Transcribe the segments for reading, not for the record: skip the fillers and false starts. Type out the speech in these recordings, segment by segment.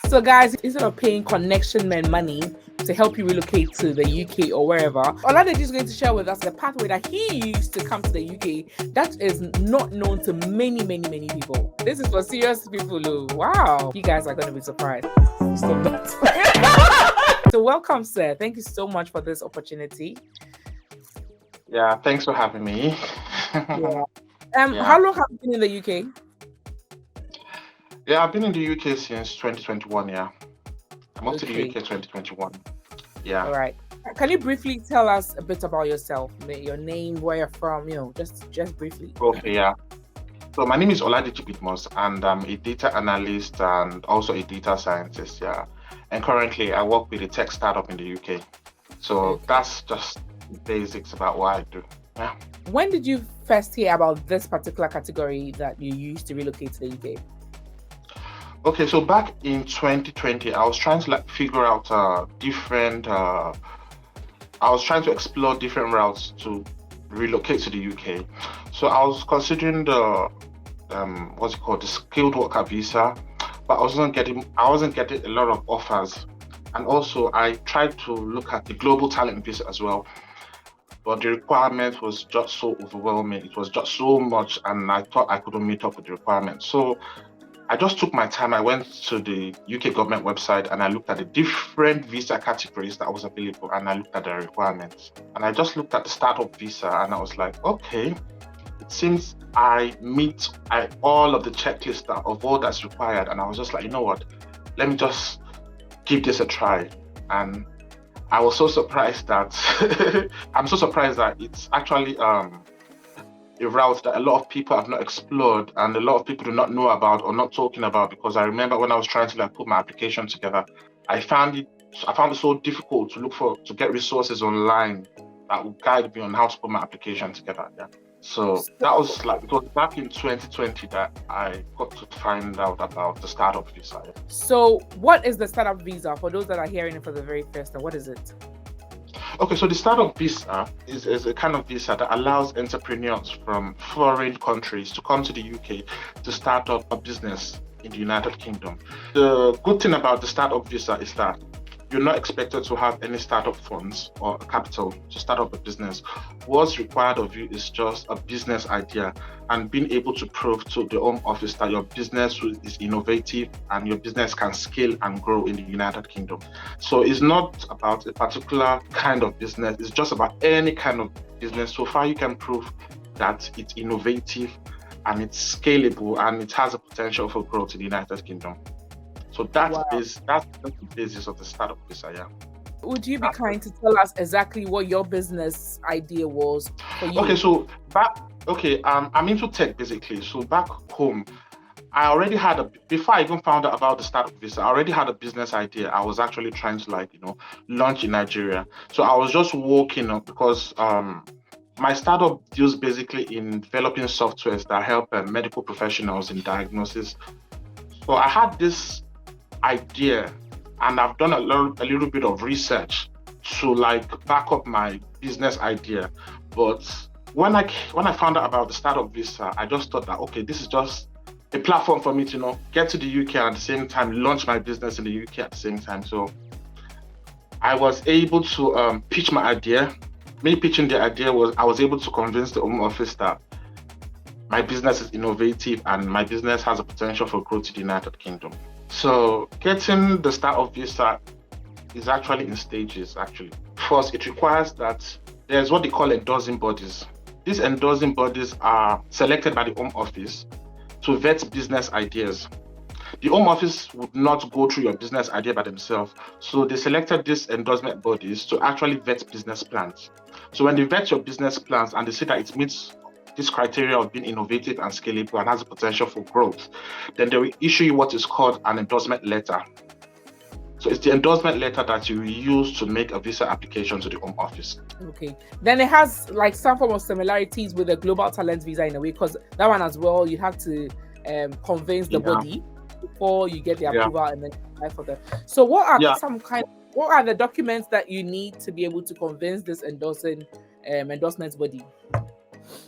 So, guys, instead of paying connection men money to help you relocate to the UK or wherever, Oladeji is going to share with us the pathway that he used to come to the UK that is not known to many, many, many people. This is for serious people, though. Wow. You guys are going to be surprised. Stop that. So, welcome, sir. Thank you so much for this opportunity. Yeah, thanks for having me. Yeah. Yeah. How long have you been in the UK? Yeah, I've been in the UK since 2021. Yeah, I moved to the Okay. UK 2021. Yeah. All right. Can you briefly tell us a bit about yourself, your name, where you're from, just briefly. Okay. Yeah. So my name is Oladeji Bitmos, and I'm a data analyst and also a data scientist. Yeah, and currently I work with a tech startup in the UK. So Okay. that's just basics about what I do. Yeah. When did you first hear about this particular category that you used to relocate to the UK? Okay, so back in 2020, I was trying to figure out different. I was trying to explore different routes to relocate to the UK. So I was considering the what's it called, the skilled worker visa, but I wasn't getting a lot of offers. And also I tried to look at the global talent visa as well, but the requirement was just so overwhelming. It was just so much, and I thought I couldn't meet up with the requirement. So I just took my time. I went to the UK government website and I looked at the different visa categories that was available, and I looked at the requirements. And I just looked at the startup visa and I was like, okay, it seems I meet all of the checklists of all that's required. And I was just like, you know what, let me just give this a try. And I was so surprised that I'm so surprised that it's actually a route that a lot of people have not explored and a lot of people do not know about or not talking about. Because I remember when I was trying to put my application together, I found it so difficult to get resources online that would guide me on how to put my application together. Yeah. So that was it was back in 2020 that I got to find out about the startup visa. Yeah. So what is the startup visa for those that are hearing it for the very first time? What is it? Okay, so the startup visa is a kind of visa that allows entrepreneurs from foreign countries to come to the UK to start up a business in the United Kingdom. The good thing about the startup visa is that you're not expected to have any startup funds or capital to start up a business. What's required of you is just a business idea and being able to prove to the Home Office that your business is innovative and your business can scale and grow in the United Kingdom. So it's not about a particular kind of business, it's just about any kind of business. So far you can prove that it's innovative and it's scalable and it has a potential for growth in the United Kingdom. So that's the basis of the startup visa. Yeah. Would you be kind to tell us exactly what your business idea was for you? Okay, so I'm into tech basically. So back home, I already had before I even found out about the startup visa, I already had a business idea. I was actually trying to launch in Nigeria. So I was just working on because my startup deals basically in developing softwares that help medical professionals in diagnosis. So I had this idea and I've done a little bit of research to back up my business idea. But when I found out about the startup visa, I just thought that okay, this is just a platform for me to get to the UK and at the same time launch my business in the UK at the same time. So I was able to pitch my idea. Me pitching the idea I was able to convince the Home Office that my business is innovative and my business has a potential for growth in the United Kingdom. So getting the startup visa is actually in stages, actually. First, it requires that there's what they call endorsing bodies. These endorsing bodies are selected by the Home Office to vet business ideas. The Home Office would not go through your business idea by themselves. So they selected these endorsement bodies to actually vet business plans. So when they vet your business plans and they see that it meets this criteria of being innovative and scalable and has a potential for growth, then they will issue you what is called an endorsement letter. So it's the endorsement letter that you use to make a visa application to the Home Office. Okay. Then it has some form of similarities with the global talent visa in a way, because that one as well, you have to convince the body before you get the approval and then apply for them. So what are the documents that you need to be able to convince this endorsement body?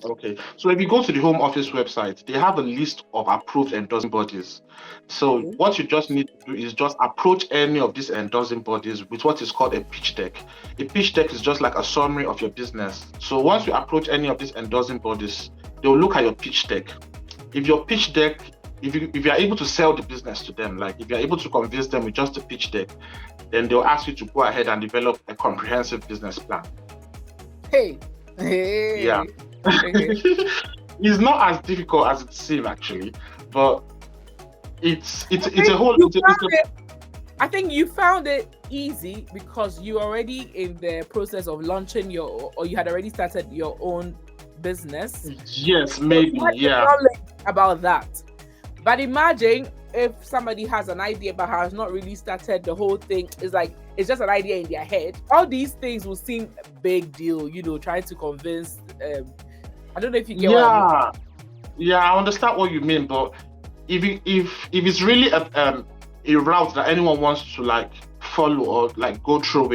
Okay, so if you go to the Home Office website, they have a list of approved endorsing bodies. So Okay. what you just need to do is just approach any of these endorsing bodies with what is called a pitch deck. A pitch deck is just like a summary of your business. So once you approach any of these endorsing bodies, they'll look at your pitch deck. If your pitch deck, if you are able to sell the business to them, like if you're able to convince them with just a pitch deck, then they'll ask you to go ahead and develop a comprehensive business plan. Hey. Hey. Yeah. Okay. It's not as difficult as it seems actually, but it's I a think whole you found it. I think you found it easy because you already in the process of launching or you had already started your own business. Yes, maybe, You had the yeah. knowledge about that. But imagine if somebody has an idea but has not really started the whole thing. It's like it's just an idea in their head. All these things will seem a big deal, trying to convince. I don't know if you get what I mean. Yeah, I understand what you mean, but if it's really a route that anyone wants to like follow or like go through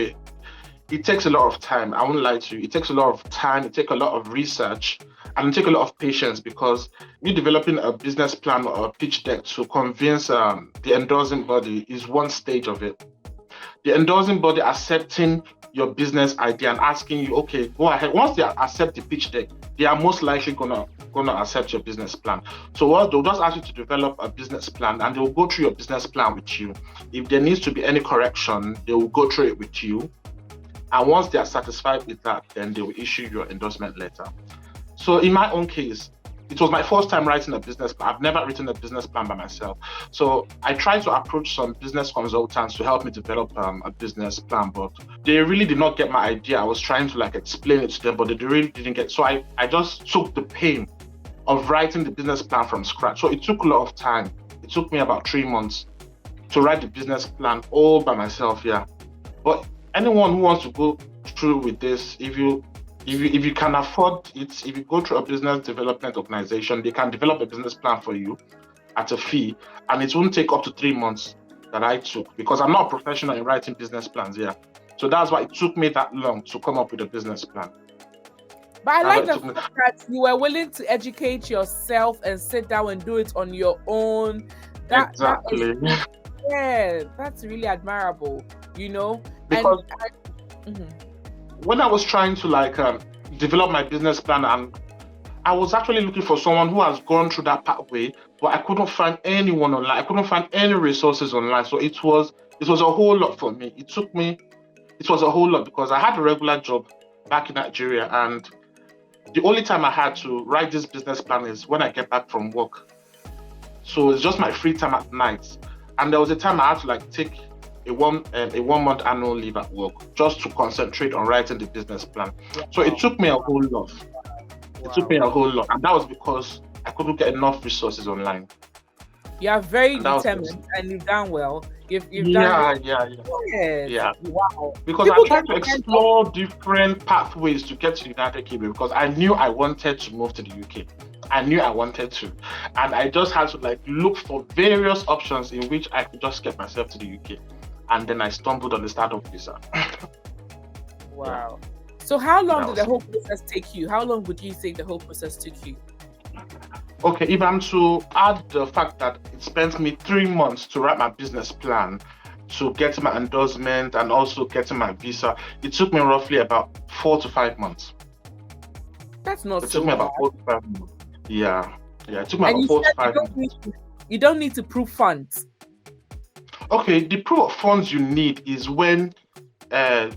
it takes a lot of time. I won't lie to you. It takes a lot of time. It takes a lot of research, and it takes a lot of patience because me developing a business plan or a pitch deck to convince the endorsing body is one stage of it. The endorsing body accepting your business idea and asking you, okay, go ahead. Once they accept the pitch deck, they are most likely gonna accept your business plan. So what they'll just ask you to develop a business plan, and they will go through your business plan with you. If there needs to be any correction, they will go through it with you. And once they are satisfied with that, then they will issue your endorsement letter. So in my own case, it was my first time writing a business plan. I've never written a business plan by myself. So I tried to approach some business consultants to help me develop a business plan, but they really did not get my idea. I was trying to like explain it to them, but they really didn't get. So I just took the pain of writing the business plan from scratch. So it took a lot of time. It took me about 3 months to write the business plan all by myself, yeah. But anyone who wants to go through with this, if you can afford it, if you go through a business development organization, they can develop a business plan for you at a fee, and it won't take up to 3 months that I took because I'm not a professional in writing business plans, yeah. So that's why it took me that long to come up with a business plan. But I like the fact that you were willing to educate yourself and sit down and do it on your own. Exactly. That's really admirable, Because when I was trying to like develop my business plan, and I was actually looking for someone who has gone through that pathway, but I couldn't find anyone online. I couldn't find any resources online. So it was a whole lot for me. It was a whole lot because I had a regular job back in Nigeria, and the only time I had to write this business plan is when I get back from work. So it's just my free time at night. And there was a time I had to like take a 1 month annual leave at work just to concentrate on writing the business plan. So it took me a whole lot. It took me a whole lot, and that was because I couldn't get enough resources online. You are very determined, and you've done well. You've done yeah. Wow. Because I tried to explore different pathways to get to the United Kingdom because I knew I wanted to move to the UK. I knew I wanted to, and I just had to like look for various options in which I could just get myself to the UK. And then I stumbled on the startup visa. Wow. So how long did the whole process take you? How long would you say the whole process took you? Okay, if I'm to add the fact that it spent me 3 months to write my business plan, to get my endorsement and also getting my visa, it took me roughly about 4 to 5 months. That's not It so took me about 4 to 5 months. Yeah, it took me about 4 to 5 months. You don't need to prove funds. Okay, the proof of funds you need is when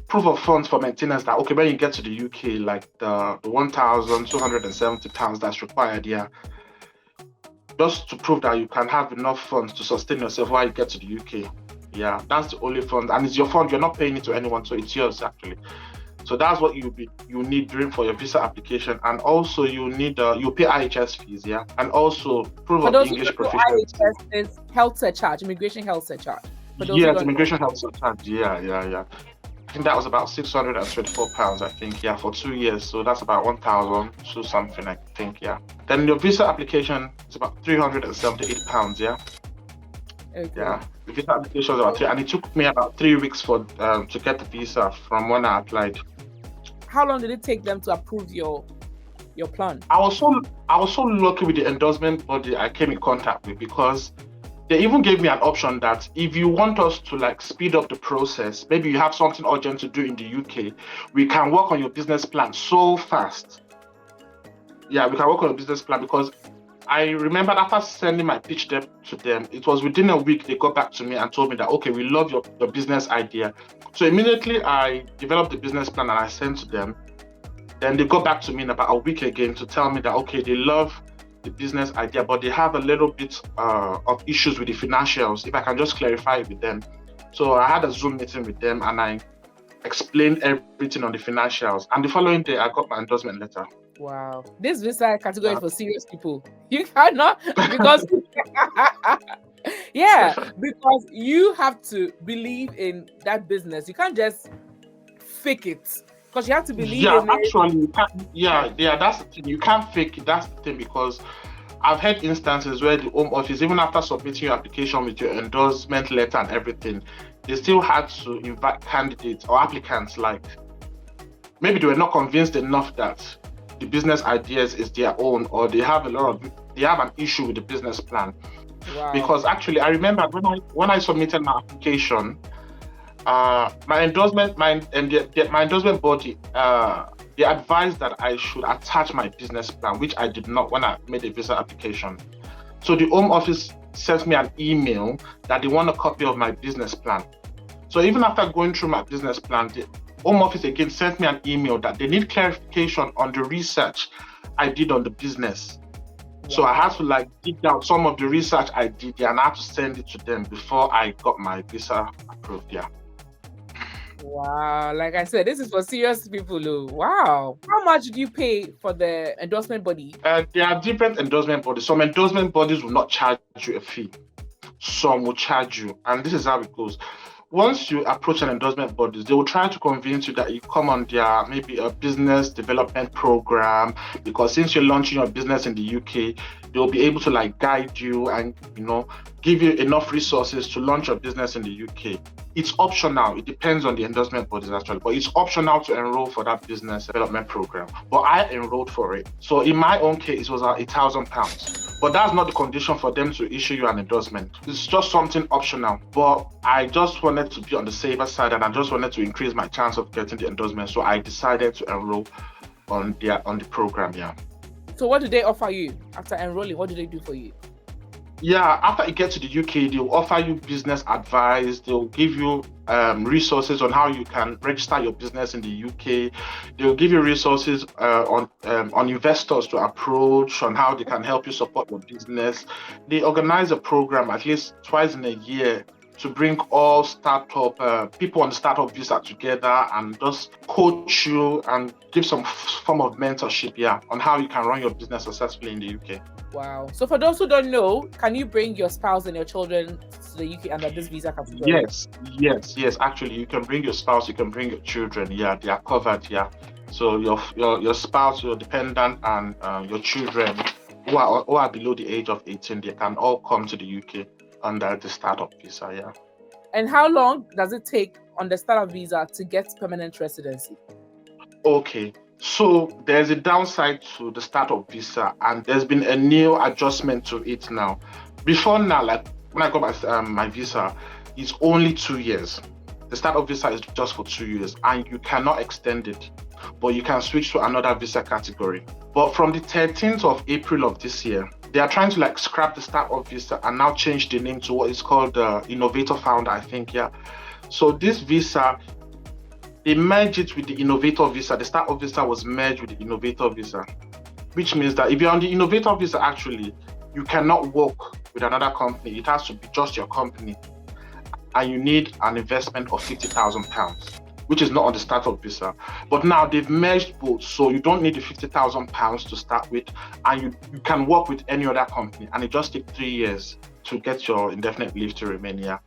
proof of funds for maintenance that when you get to the UK, like the 1,270 pounds that's required, yeah, just to prove that you can have enough funds to sustain yourself while you get to the UK. Yeah, that's the only fund, and it's your fund. You're not paying it to anyone, so it's yours actually. So that's what you need during for your visa application, and also you need you pay IHS fees, yeah, and also proof of English proficiency. IHS is health surcharge, immigration health surcharge. Yes, immigration health surcharge. Yeah. I think that was about £624, I think, yeah, for 2 years. So that's about 1,000 to something, I think, yeah. Then your visa application is about £378, yeah. Okay. Yeah, the visa application was about 3, and it took me about 3 weeks for to get the visa from when I applied. How long did it take them to approve your your plan? I was so lucky with the endorsement body I came in contact with, because they even gave me an option that if you want us to like speed up the process, maybe you have something urgent to do in the UK, we can work on your business plan so fast. Yeah, we can work on your business plan, because I remember after sending my pitch deck to them, it was within a week they got back to me and told me that, okay, we love your business idea. So immediately I developed the business plan and I sent to them. Then they got back to me in about a week again to tell me that, okay, they love the business idea, but they have a little bit of issues with the financials, if I can just clarify it with them. So I had a Zoom meeting with them and I explained everything on the financials. And the following day, I got my endorsement letter. Wow. This visa category is for serious people. You cannot, because yeah, because you have to believe in that business. You can't just fake it, because you have to believe in it. Actually, that's the thing. You can't fake it. That's the thing, because I've had instances where the Home Office, even after submitting your application with your endorsement letter and everything, they still had to invite candidates or applicants, like maybe they were not convinced enough that the business ideas is their own, or they have an issue with the business plan. Wow. Because actually, I remember when I submitted my application, my endorsement body, they advised that I should attach my business plan, which I did not when I made a visa application. So the Home Office sent me an email that they want a copy of my business plan. So even after going through my business plan, the Home Office again sent me an email that they need clarification on the research I did on the business. Wow. So I had to like dig out some of the research I did there, and I had to send it to them before I got my visa approved. Yeah. Wow, like I said, this is for serious people. Wow. How much did you pay for the endorsement body? There are different endorsement bodies. Some endorsement bodies will not charge you a fee. Some will charge you. And this is how it goes. Once you approach an endorsement body, they will try to convince you that you come on their maybe a business development program, because since you're launching your business in the UK, they'll be able to like guide you and give you enough resources to launch your business in the UK. It's optional. It depends on the endorsement bodies actually, but it's optional to enroll for that business development program. But I enrolled for it. So in my own case, it was £1,000. But that's not the condition for them to issue you an endorsement. It's just something optional. But I just wanted to be on the safer side, and I just wanted to increase my chance of getting the endorsement. So I decided to enroll on the program. Yeah. So what do they offer you after enrolling? What do they do for you? Yeah, after you get to the UK, they'll offer you business advice. They'll give you resources on how you can register your business in the UK. They'll give you resources on investors to approach, on how they can help you support your business. They organize a program at least twice in a year to bring all startup people on the startup visa together and just coach you and give some form of mentorship, on how you can run your business successfully in the UK. Wow. So for those who don't know, can you bring your spouse and your children to the UK under this visa category? Yes. Actually, you can bring your spouse, you can bring your children. Yeah, they are covered. Yeah. So your spouse, your dependent, and your children who are below the age of 18, they can all come to the UK under the startup visa. Yeah. And how long does it take on the startup visa to get permanent residency? Okay. So there's a downside to the startup visa, and there's been a new adjustment to it now. Before now, like when I got my visa, it's only 2 years. The startup visa is just for 2 years, and you cannot extend it, but you can switch to another visa category. But from the 13th of April of this year, they are trying to like scrap the startup visa and now change the name to what is called the Innovator Founder, I think. Yeah. So this visa, they merged it with the Innovator visa. The startup visa was merged with the Innovator visa, which means that if you're on the Innovator visa, actually, you cannot work with another company. It has to be just your company. And you need an investment of £50,000, which is not on the startup visa. But now they've merged both, so you don't need the £50,000 to start with, and you can work with any other company, and it just takes 3 years to get your indefinite leave to remain here.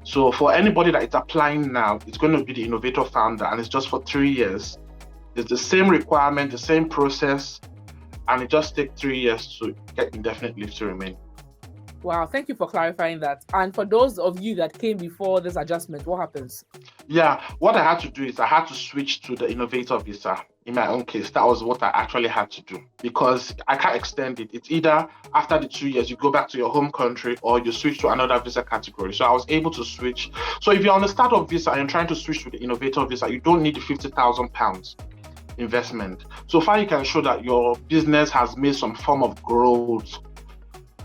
So for anybody that is applying now, it's going to be the Innovator Founder, and it's just for 3 years. It's the same requirement, the same process, and it just takes 3 years to get indefinite leave to remain. Wow, thank you for clarifying that. And for those of you that came before this adjustment, what happens? Yeah, what I had to do is I had to switch to the Innovator visa. in my own case, that was what I actually had to do because I can't extend it. It's either after the 2 years, you go back to your home country or you switch to another visa category. So I was able to switch. So if you're on the startup visa and you're trying to switch to the innovator visa, you don't need the £50,000 investment. So far, you can show that your business has made some form of growth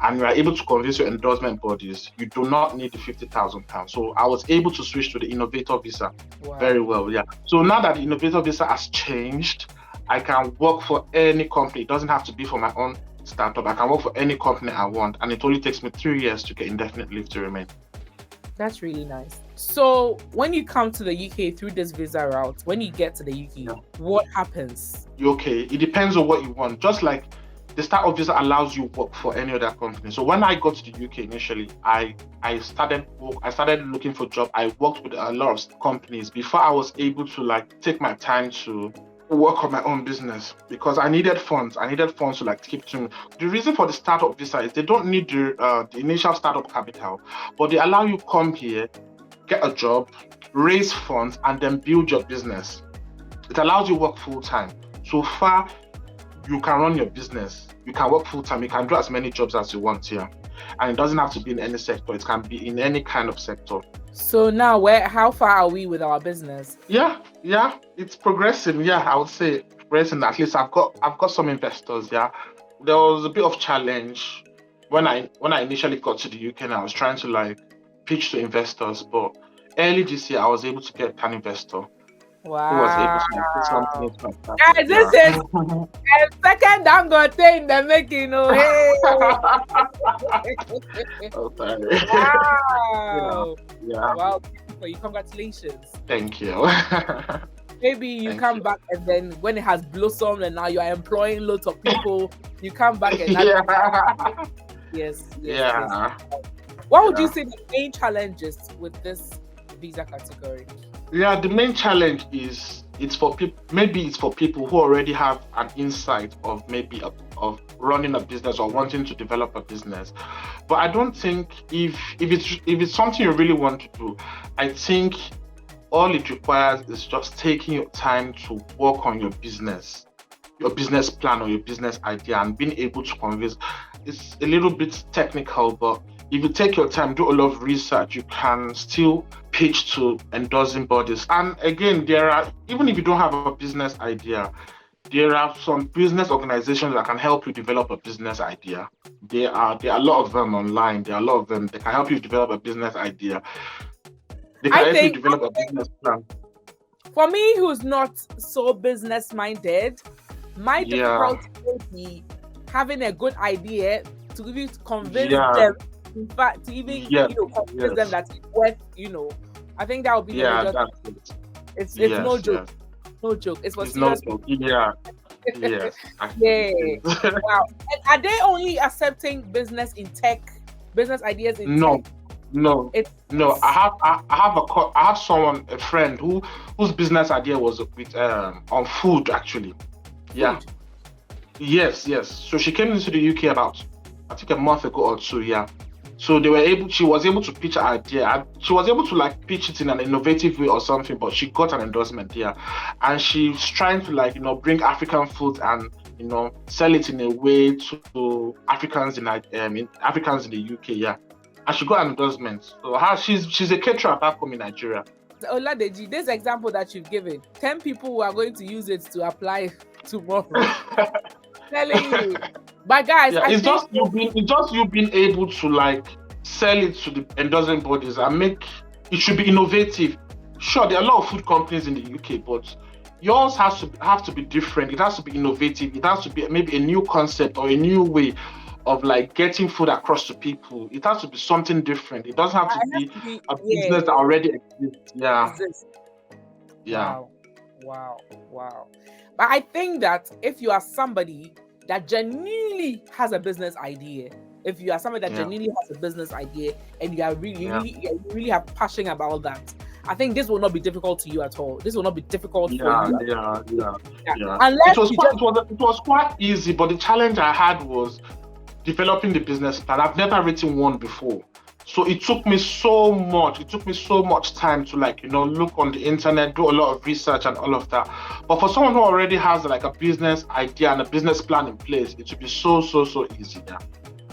and you are able to convince your endorsement bodies, you do not need the £50,000. So I was able to switch to the innovator visa very well. Yeah. So now that the innovator visa has changed, I can work for any company. It doesn't have to be for my own startup. I can work for any company I want, and it only takes me 3 years to get indefinite leave to remain. That's really nice. So when you come to the UK through this visa route, when you get to the UK, what happens? Okay, it depends on what you want. Just like the startup visa allows you work for any other company. So when I got to the UK initially, I started looking for job. I worked with a lot of companies before I was able to take my time to work on my own business because I needed funds. I needed funds to keep to me. The reason for the startup visa is they don't need the initial startup capital, but they allow you come here, get a job, raise funds, and then build your business. It allows you work full time. So far, you can run your business. You can work full time. You can do as many jobs as you want here, and it doesn't have to be in any sector. It can be in any kind of sector. So now, how far are we with our business? Yeah, it's progressing. Yeah, I would say progressing. At least I've got some investors. Yeah, there was a bit of challenge when I initially got to the UK and I was trying to pitch to investors, but early this year I was able to get an investor. Wow. Who was able to do something fantastic. Guys, this is a second I'm going to take the making. Hey. Oh, sorry. Wow. Yeah. Wow. For you. Congratulations. Thank you. Maybe you come back and then when it has blossomed and now you are employing lots of people, you come back and Yes. What would you say the main challenges with this visa category? Yeah, the main challenge is it's for people who already have an insight of of running a business or wanting to develop a business. But I don't think if it's something you really want to do, I think all it requires is just taking your time to work on your business plan or your business idea and being able to convince. It's a little bit technical, but if you take your time, do a lot of research, you can still pitch to endorsing bodies. And again, even if you don't have a business idea, there are some business organizations that can help you develop a business idea. There are a lot of them online. There are a lot of them that can help you develop a business idea. They can help you develop a business plan. For me, who's not so business minded, my difficulty would be having a good idea to convince them. In fact, to even convince them that it's worth, I think that would be it's no joke. No joke. It's for serious people. Yeah. Yes. Wow. And are they only accepting business ideas in tech? No. I have a friend whose business idea was with on food actually. Yeah. Yes. So she came into the UK about I think a month ago or two. Yeah. So she was able to pitch her idea. She was able to pitch it in an innovative way or something, but she got an endorsement here. And she's trying to bring African food and sell it in a way to Africans in the UK, yeah. And she got an endorsement. So she's a caterer back home in Nigeria. Oladeji, this example that you've given, 10 people who are going to use it to apply tomorrow. Telling you. But guys, it's just you being able to sell it to the endorsing bodies and it should be innovative. Sure, there are a lot of food companies in the UK, but yours have to be different. It has to be innovative. It has to be maybe a new concept or a new way of getting food across to people. It has to be something different. It doesn't have to be a business that already exists. Yeah. Yeah. Wow. But I think that if you are somebody that genuinely has a business idea, and you are really have passion about that, I think this will not be difficult to you at all. This will not be difficult for you. Yeah. Unless it was quite easy, but the challenge I had was developing the business plan. I've never written one before. So it took me so much time to like, look on the internet, do a lot of research and all of that. But for someone who already has like a business idea and a business plan in place, it would be so easy. Yeah.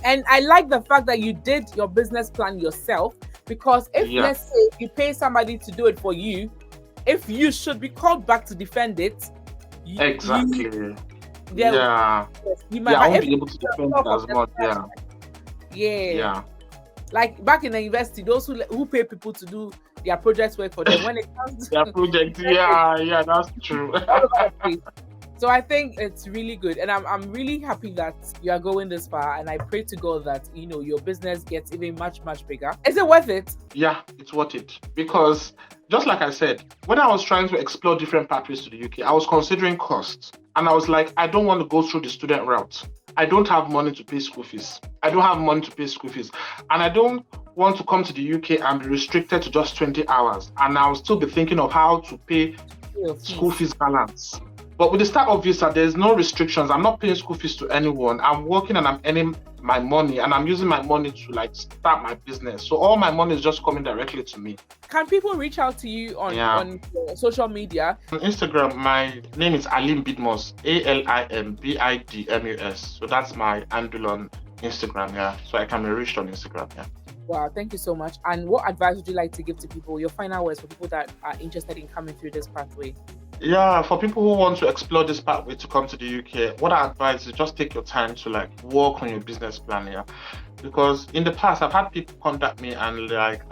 And I like the fact that you did your business plan yourself, because if let's say you pay somebody to do it for you, if you should be called back to defend it, exactly. You might, I won't be able to defend it as much. Yeah. Like back in the university, those who pay people to do their project work for them, when it comes to their project, that's true. So I think it's really good, and I'm really happy that you are going this far, and I pray to God that your business gets even much bigger. Is it worth it? Yeah, it's worth it, because just like I said, when I was trying to explore different pathways to the UK, I was considering costs, and I was like, I don't want to go through the student route. I don't have money to pay school fees. And I don't want to come to the UK and be restricted to just 20 hours. And I'll still be thinking of how to pay school fees balance. But with the startup visa, there's no restrictions. I'm not paying school fees to anyone. I'm working and I'm earning my money, and I'm using my money to like start my business. So all my money is just coming directly to me. Can people reach out to you on social media? On Instagram, my name is Alim Bidmus, ALIMBIDMUS. So that's my handle on Instagram, so I can be reached on Instagram, Wow, thank you so much. And what advice would you like to give to people, your final words for people that are interested in coming through this pathway? Yeah, for people who want to explore this pathway to come to the UK, what I advise is just take your time to like work on your business plan, because in the past I've had people contact me and like,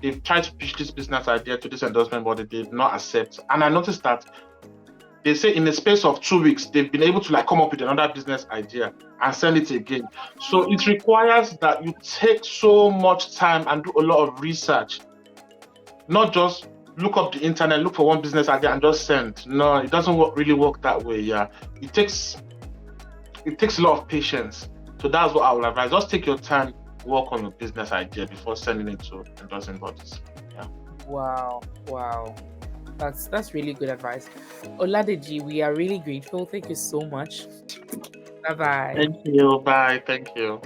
they've tried to pitch this business idea to this endorsement body, they did not accept. And I noticed that they say in the space of 2 weeks, they've been able to like come up with another business idea and send it again. So it requires that you take so much time and do a lot of research, not just look up the internet, look for one business idea and just send. No, it doesn't really work that way. It takes a lot of patience. So that's what I would advise. Just take your time, work on your business idea before sending it to endorsing bodies. Wow. That's really good advice. Oladeji, we are really grateful. Thank you so much. Bye-bye. Thank you. Bye. Thank you.